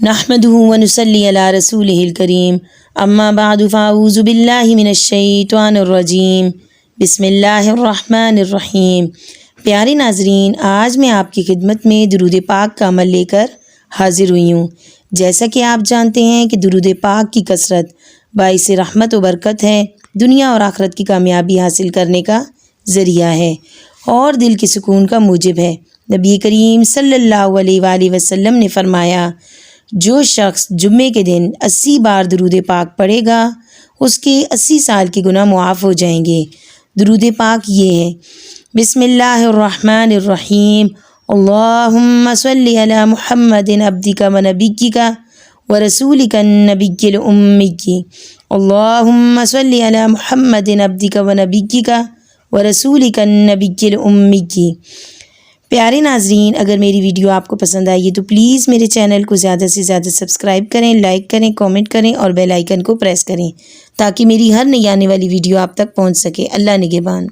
نحمده ونصلي علی رسولہ الکریم اما بعد فاعوذ باللہ من الشیطان الرجیم بسم اللہ الرحمن الرحیم۔ پیارے ناظرین، آج میں آپ کی خدمت میں درود پاک کا عمل لے کر حاضر ہوئی ہوں۔ جیسا کہ آپ جانتے ہیں کہ درود پاک کی کثرت باعث رحمت و برکت ہے، دنیا اور آخرت کی کامیابی حاصل کرنے کا ذریعہ ہے اور دل کے سکون کا موجب ہے۔ نبی کریم صلی اللہ علیہ وآلہ وسلم نے فرمایا، جو شخص جمعے کے دن 80 بار درود پاک پڑھے گا اس کے 80 سال کے گناہ معاف ہو جائیں گے۔ درود پاک یہ ہے: بسم اللہ الرحمن الرحیم، اللہم صلی علی محمد عبدک و نبیک و رسولک النبی الأمی، اللہم صلی علی محمد عبدک و نبیک و رسولک النبی الأمی۔ پیارے ناظرین، اگر میری ویڈیو آپ کو پسند آئی ہے تو پلیز میرے چینل کو زیادہ سے زیادہ سبسکرائب کریں، لائک کریں، کامنٹ کریں اور بیل آئیکن کو پریس کریں تاکہ میری ہر نئی آنے والی ویڈیو آپ تک پہنچ سکے۔ اللہ نگہبان۔